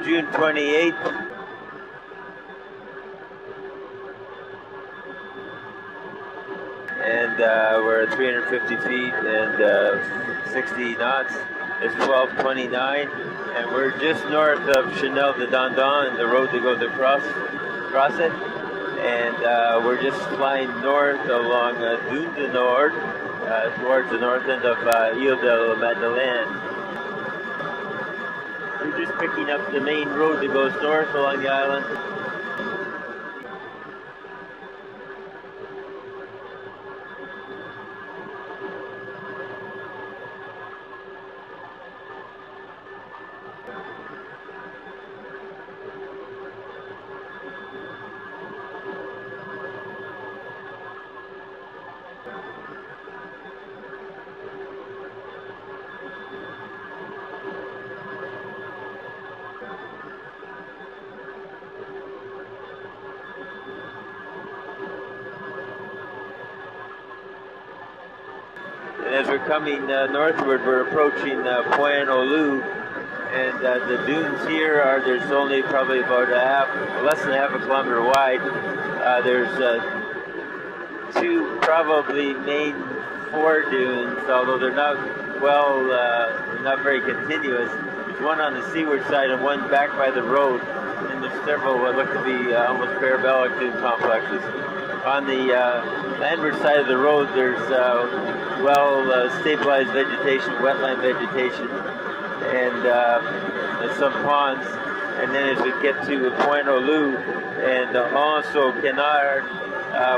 June 28th. And we're at 350 feet and 60 knots. It's 12:29, and we're just north of Chanel de Dondon and the road that goes across it. And we're just flying north along Dune du Nord towards the north end of Îles de Madeleine. We're just picking up the main road that goes north along the island. And as we're coming northward, we're approaching Loups, and the dunes here there's only probably about less than half a kilometer wide. There's two probably main foredunes, although they're not not very continuous. There's one on the seaward side and one back by the road, and there's several what look to be almost parabolic dune complexes. On the landward side of the road, there's stabilized vegetation, wetland vegetation, and some ponds. And then as we get to Loups and also Canard,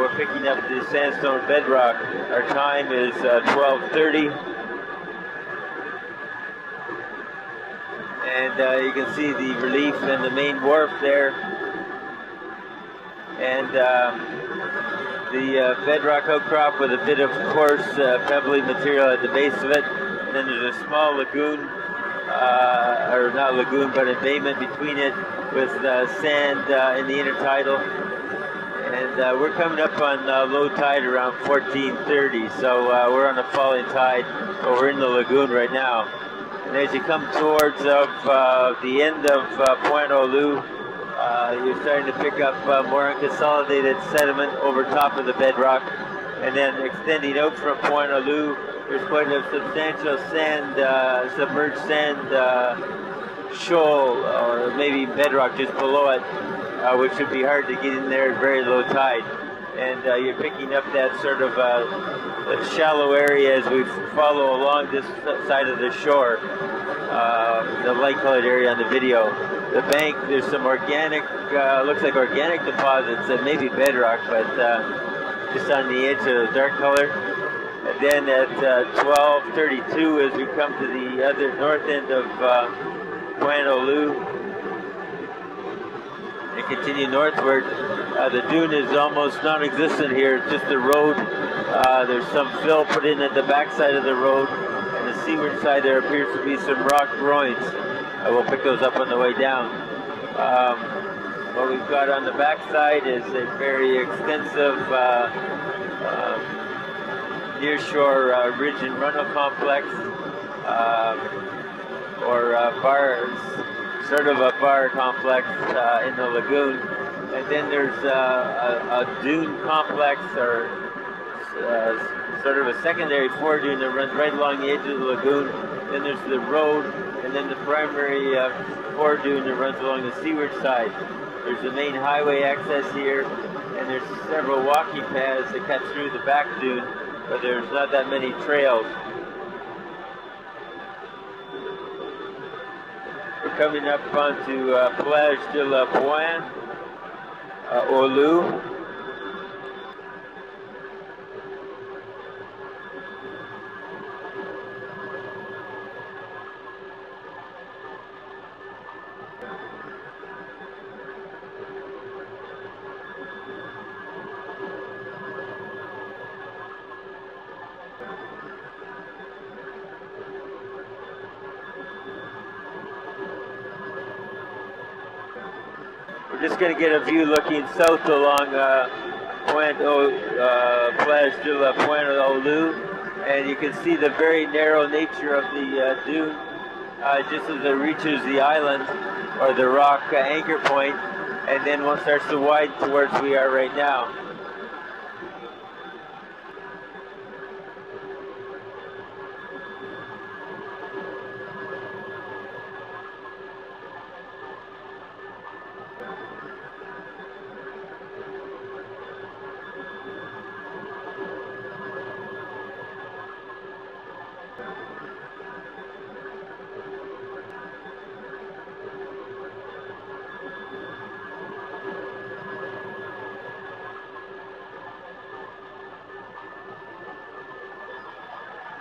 we're picking up the sandstone bedrock. Our time is 12:30. And you can see the relief and the main wharf there. And the bedrock outcrop with a bit of coarse pebbly material at the base of it. And then there's a small lagoon, or not lagoon, but embayment between it with sand in the intertidal. And we're coming up on low tide around 14:30, so we're on a falling tide, but we're in the lagoon right now. And as you come towards the end of Loups, you're starting to pick up more unconsolidated sediment over top of the bedrock. And then extending out from Loups, there's quite a substantial submerged sand shoal, or maybe bedrock just below it, which would be hard to get in there at very low tide. And you're picking up that sort of shallow area as we follow along this side of the shore, the light-colored area on the video. The bank, there's some organic, looks like organic deposits, and maybe bedrock, but just on the edge of the dark color. And then at 12:32, as we come to the other north end of Loups, and continue northward, the dune is almost non-existent here. It's just a road. There's some fill put in at the back side of the road, and the seaward side there appears to be some rock groins. We'll pick those up on the way down. What we've got on the back side is a very extensive nearshore ridge and runnel complex, or bars. Sort of a bar complex in the lagoon, and then there's a dune complex, or sort of a secondary foredune that runs right along the edge of the lagoon. Then there's the road, and then the primary foredune that runs along the seaward side. There's the main highway access here, and there's several walking paths that cut through the back dune, but there's not that many trails. We're coming up onto Plage de la Pointe, Loups. We're just going to get a view looking south along Plage de la Pointe Loups, and you can see the very narrow nature of the dune. just as it reaches the island or the rock anchor point, and then one starts to widen towards where we are right now.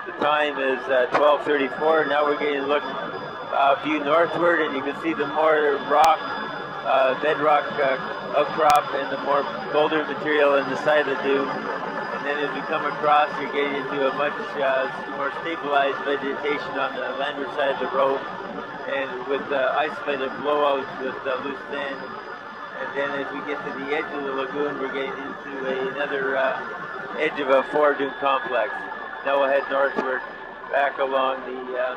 The time is 12:34. Now we're getting to look view northward, and you can see the more rock, bedrock outcrop, and the more boulder material in the side of the dune. And then as we come across, you're getting into a much more stabilized vegetation on the landward side of the road, and with isolated blowouts with loose sand. And then as we get to the edge of the lagoon, we're getting into another edge of a four-dune complex. Now we'll head northward, back along the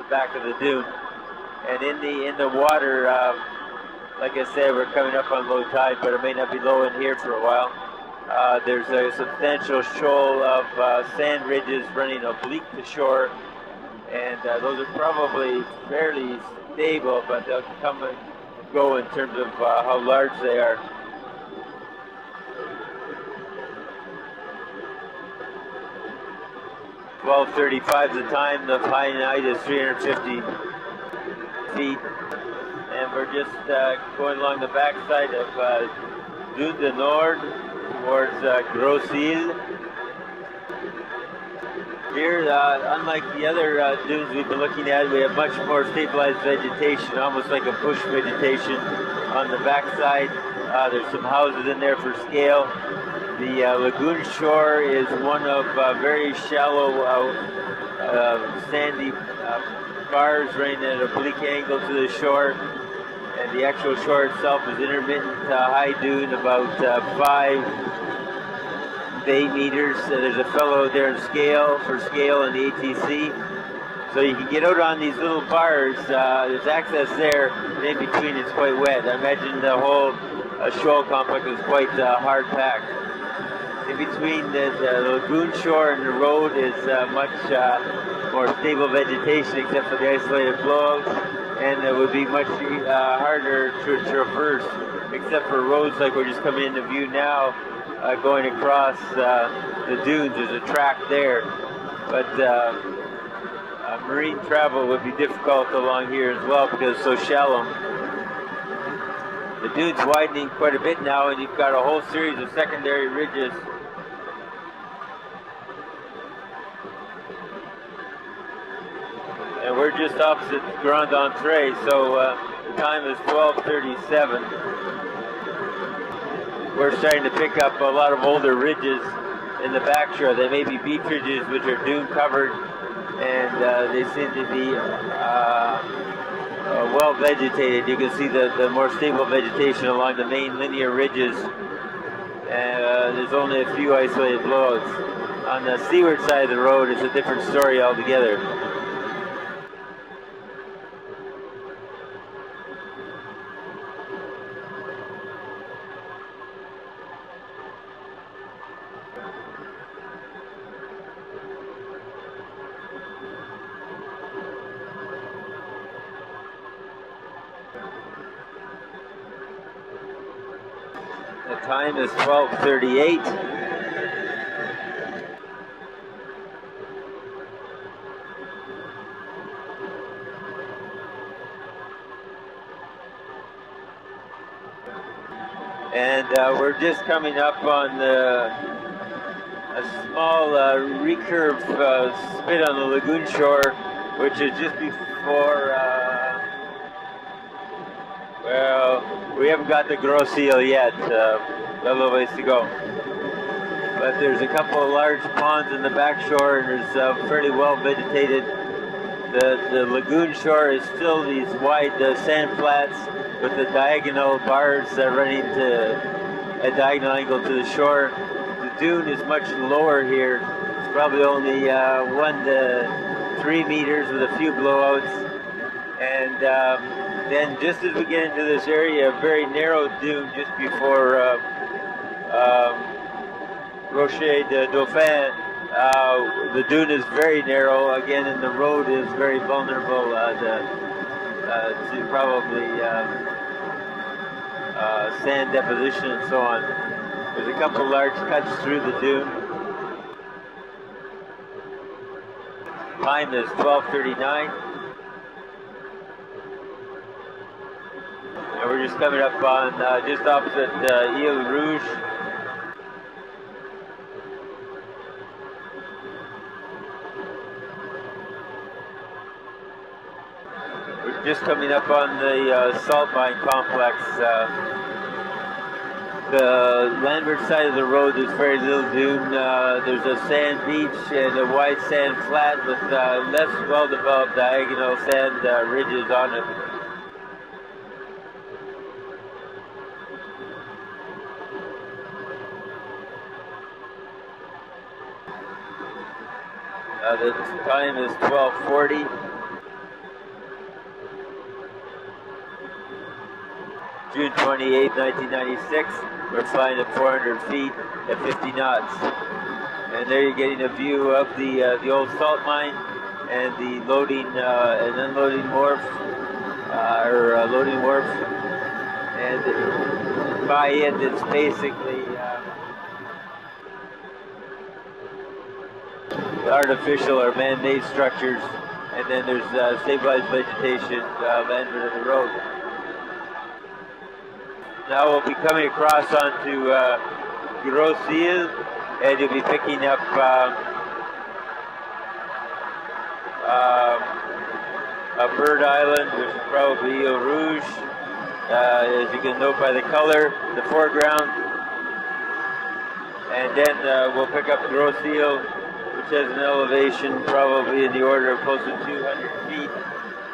back of the dune, and in the water. Like I said, we're coming up on low tide, but it may not be low in here for a while. There's a substantial shoal of sand ridges running oblique to shore, and those are probably fairly stable, but they'll come and go in terms of how large they are. (12:35) the time. The high height is 350 feet, and we're just going along the backside of Dune du Nord towards Îles. Here, unlike the other dunes we've been looking at, we have much more stabilized vegetation, almost like a bush vegetation on the backside. There's some houses in there for scale. The lagoon shore is one of very shallow, sandy bars running at an oblique angle to the shore, and the actual shore itself is intermittent high dune, about 5 to 8 meters. There's a fellow there in for scale in the ATC, so you can get out on these little bars. There's access there, and in between it's quite wet. I imagine the whole shoal complex is quite hard packed. In between the lagoon shore and the road is much more stable vegetation, except for the isolated blowouts, and it would be much harder to traverse, except for roads like we're just coming into view now, going across the dunes. There's a track there, but marine travel would be difficult along here as well because it's so shallow. The dune's widening quite a bit now, and you've got a whole series of secondary ridges. And we're just opposite Grand Entrée, so the time is 12:37. We're starting to pick up a lot of older ridges in the backshore. They may be beach ridges, which are dune covered, and they seem to be well vegetated. You can see the more stable vegetation along the main linear ridges, and there's only a few isolated blowouts. On the seaward side of the road, it's a different story altogether. The time is 12:38. And we're just coming up on a small recurve spit on the lagoon shore, which is just before, well, we haven't got the Gros Îles yet, a little ways to go. But there's a couple of large ponds in the back shore, and there's fairly well vegetated. The lagoon shore is still these wide sand flats with the diagonal bars running to a diagonal angle to the shore. The dune is much lower here. It's probably only 1 to 3 meters with a few blowouts. And then just as we get into this area, a very narrow dune just before Rocher de Dauphin, the dune is very narrow again, and the road is very vulnerable to probably sand deposition and so on. There's a couple large cuts through the dune. Time is 12:39. And we're just coming up on just opposite Îles Rouge. We're just coming up on the salt mine complex. The landward side of the road, there's very little dune. There's a sand beach and a wide sand flat with less well-developed diagonal sand ridges on it. The time is 12:40. June 28, 1996. We're flying at 400 feet at 50 knots. And there you're getting a view of the old salt mine and the loading and unloading wharf, loading wharf. And by it, it's basically artificial or man-made structures, and then there's stabilized vegetation landward of the road. Now we'll be coming across onto Gros Îles, and you'll be picking up a bird island, which is probably Île Rouge, as you can note by the color, the foreground. And then we'll pick up Gros Îles, which has an elevation probably in the order of close to 200 feet,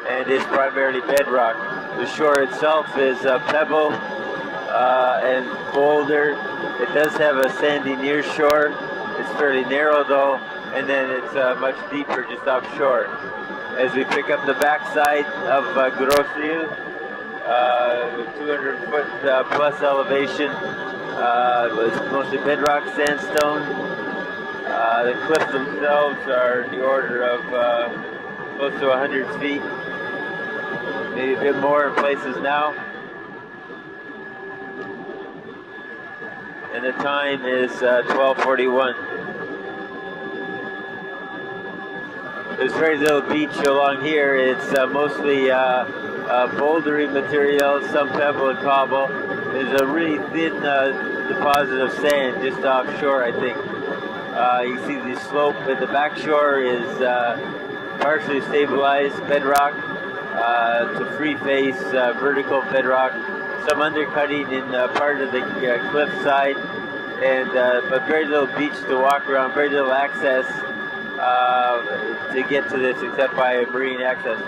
and is primarily bedrock. The shore itself is pebble and boulder. It does have a sandy near shore. It's fairly narrow though, and then it's much deeper just offshore. As we pick up the backside of Gros Îles, 200 foot plus elevation, it's mostly bedrock sandstone. The cliffs themselves are in the order of close to 100 feet, maybe a bit more in places now. And the time is 12:41. There's very little beach along here. It's mostly bouldery material, some pebble and cobble. There's a really thin deposit of sand just offshore, I think. You see the slope at the back shore is partially stabilized bedrock to free face vertical bedrock. Some undercutting in part of the cliff side, and but very little beach to walk around, very little access to get to this except by marine access.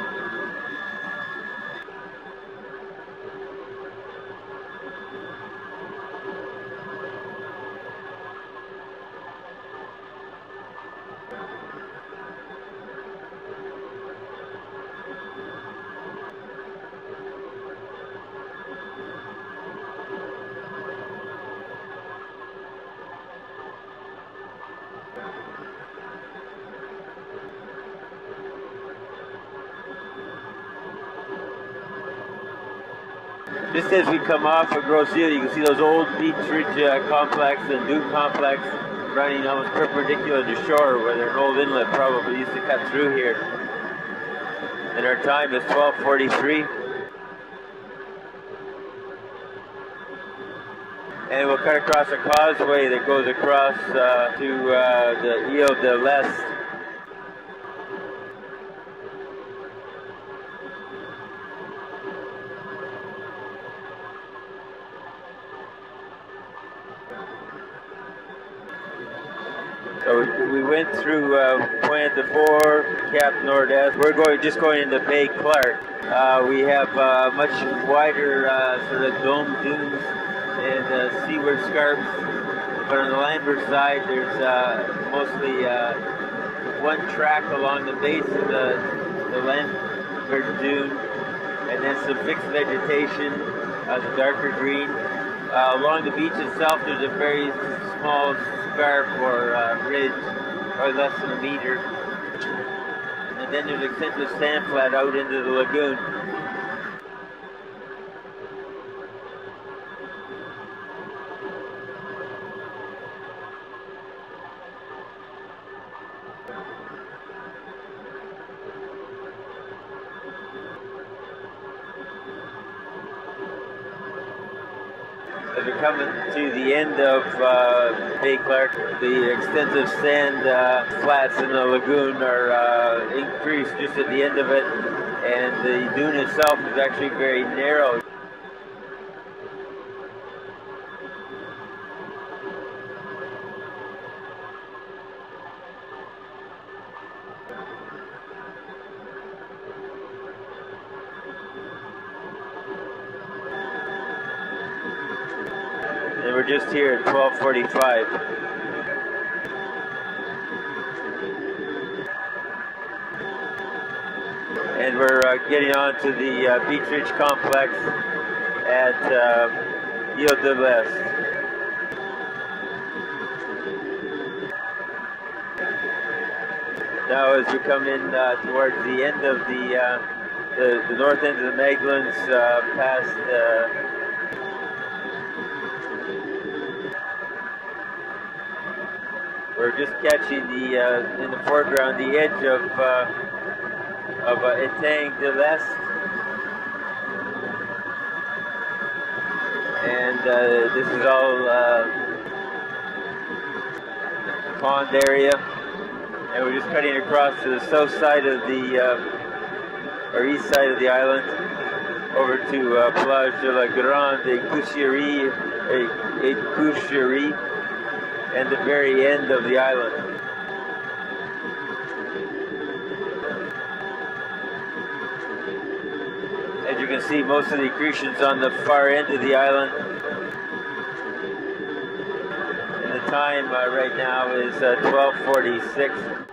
Just as we come off of Gros Îles, you can see those old beach ridge complex and dune complex running almost perpendicular to shore, where there's an old inlet probably used to cut through here. And our time is 12:43. And we'll cut across a causeway that goes across to the Île de l'Est. So we went through Point de Fort, Cap Nord-Est. We're just going into Bay Clark. We have much wider sort of dome dunes and seaward scarps. But on the landward side, there's mostly one track along the base of the land covered dune, and then some fixed vegetation, the darker green. Along the beach itself, there's a very small scarp or ridge, probably less than a meter. And then there's extensive sand flat out into the lagoon. As we're coming to the end of Bay Clark, the extensive sand flats in the lagoon are increased just at the end of it, and the dune itself is actually very narrow. And we're just here at 12:45. And we're getting on to the Beach Ridge complex at Îles de l'Est. Now as we come in towards the end of the north end of the Madeleines, past we're just catching the in the foreground the edge of Étang de l'Est, and this is all pond area, and we're just cutting across to the south side of the or east side of the island, over to Plage de la Grande Écucherie, and the very end of the island. As you can see, most of the accretion's on the far end of the island. And the time right now is 12:46.